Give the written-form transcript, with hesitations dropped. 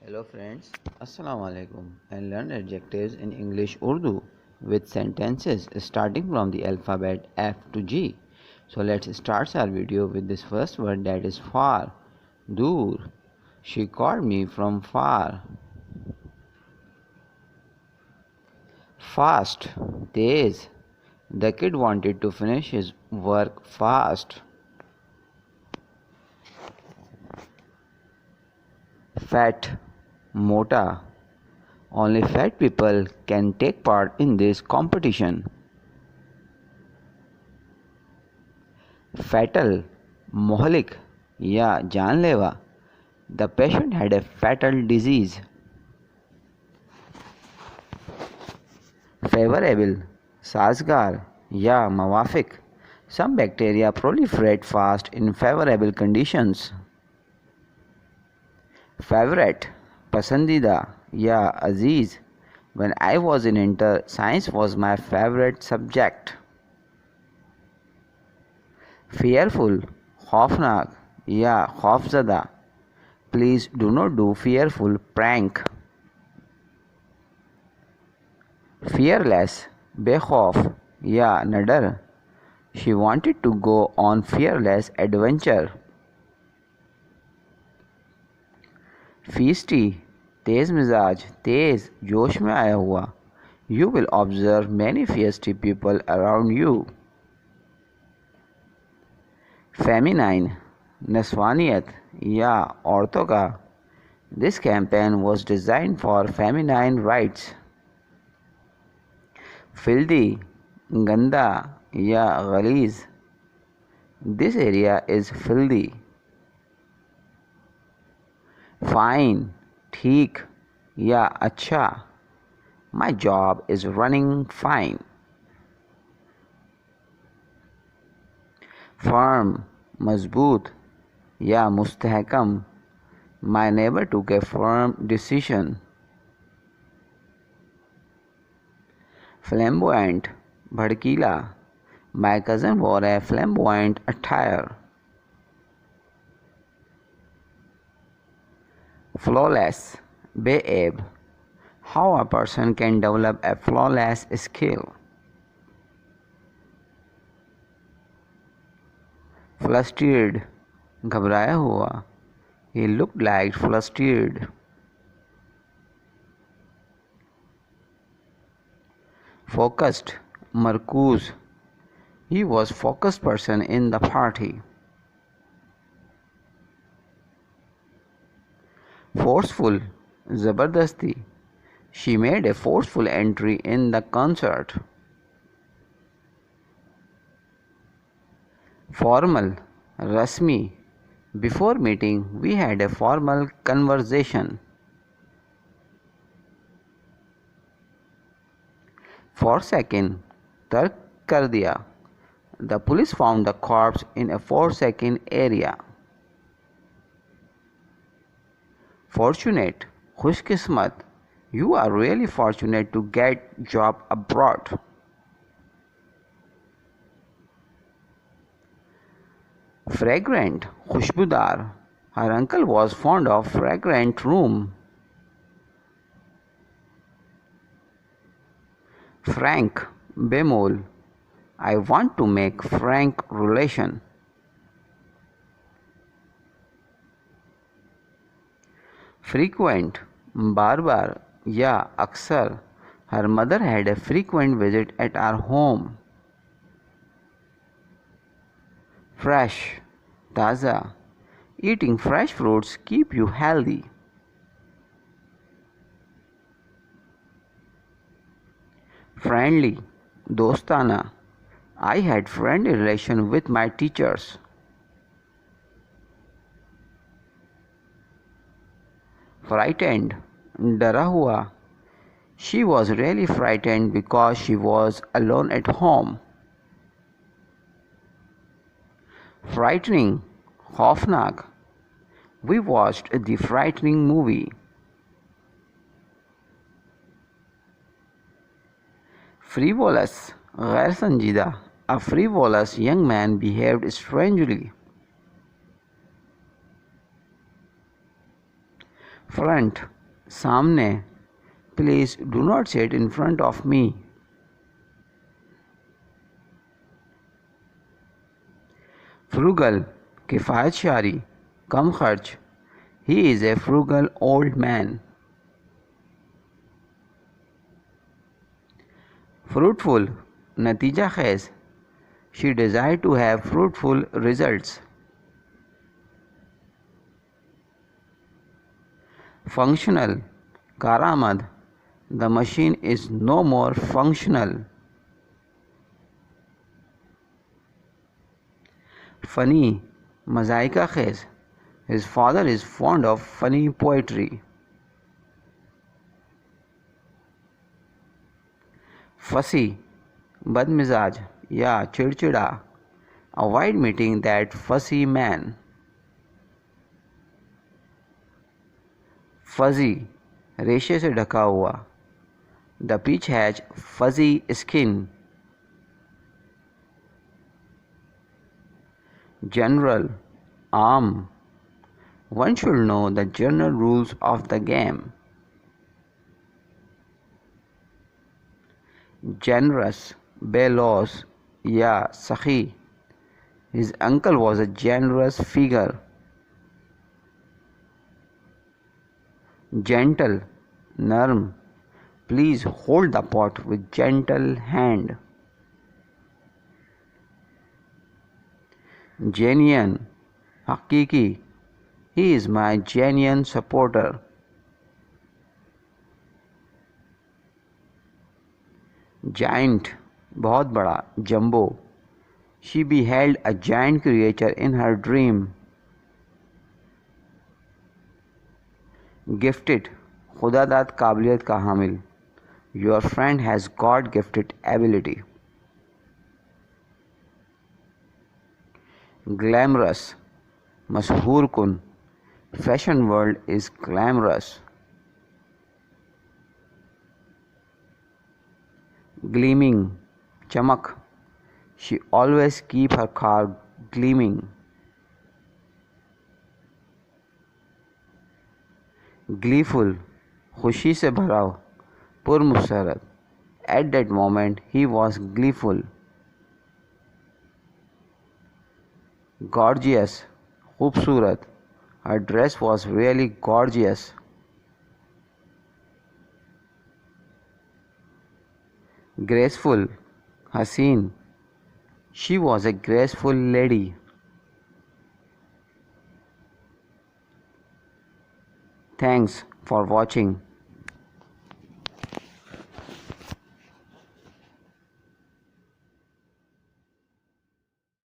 Hello friends, Assalamu alaikum and learn adjectives in English Urdu with sentences starting from the alphabet F to G. So let's start our video with this first word, that is far. Dur. She called me from far. Fast. Tez. The kid wanted to finish his work fast. Fat. Mota. Only fat people can take part in this competition. Fatal, mohlik या जानलेवा. The patient had a fatal disease. Favorable, साजगार या मवाफिक. Some bacteria proliferate fast in favorable conditions. Favorite, पसंदीदा या अजीज. When I was in inter, science was my favorite subject. Fearful, खौफनाक या खौफजदा. Please do not do fearful prank. Fearless, बेखौफ या नडर. She wanted to go on fearless adventure. Feisty, तेज मिजाज, तेज जोश में आया हुआ. You will observe many feisty people around you. Feminine, नस्वानियत या औरतों का. This campaign was designed for feminine rights. Filthy, गंदा या गलीज. This area is filthy. Fine, ठीक या अच्छा. My job is running fine. Firm, मजबूत या मुस्तहकम. My neighbor took a firm decision. Flamboyant, भड़कीला. My cousin wore a flamboyant attire. Flawless, बेऐब. How a person can develop a flawless skill. Flustered, घबराया हुआ. He looked like flustered. Focused, मरकूज. He was focused person in the party. Forceful, ज़बरदस्ती. She made a forceful entry in the concert. Formal, rasmi. Before meeting, we had a formal conversation. Forsaken, तर्क कर दिया. The police found the corpse in a forsaken area. Fortunate, खुशकिस्मत. You are really fortunate to get job abroad. Fragrant, खुशबूदार. Her uncle was fond of fragrant room. Frank, बेमोल. I want to make frank relation. Frequent, बार बार या अक्सर. Her mother had a frequent visit at our home. Fresh, ताज़ा. Eating fresh fruits keep you healthy. Friendly, दोस्ताना. I had friendly relation with my teachers. Frightened, डरा हुआ. She was really frightened because she was alone at home. Frightening, खौफनाक. We watched the frightening movie. Frivolous, गैर संजीदा. A frivolous young man behaved strangely. Front, सामने. Please do not sit in front of me. Frugal, किफ़ायतशारी, कम खर्च. He is a frugal old man. Fruitful, नतीजा खेज. She desired to have fruitful results. Functional, कारामद. The machine is no more functional. Funny, मज़ाइका खेज. His father is fond of funny poetry. Fussy, बदमिजाज या चिड़चिड़ा. Avoid meeting that fussy man. Fuzzy, रेशे से ढका हुआ. The peach has fuzzy skin. General, आम. One should know the general rules of the game. Generous, बेलौस या सखी. His uncle was a generous figure. Gentle, नर्म. Please hold the pot with gentle hand. Genuine, हकीकी. He is my genuine supporter. Giant, बहुत बड़ा, jumbo. She beheld a giant creature in her dream. Gifted, खुदादाद काबिलियत का हामिल. Your friend has God gifted ability. Glamorous, मशहूर कुन. Fashion world is glamorous. Gleaming, चमक. She always keep her car gleaming. Gleeful, खुशी से भरा, पुरमुसरत. At that moment he was gleeful. Gorgeous, खूबसूरत. Her dress was really gorgeous. Graceful, हसीन. She was a graceful lady. Thanks for watching.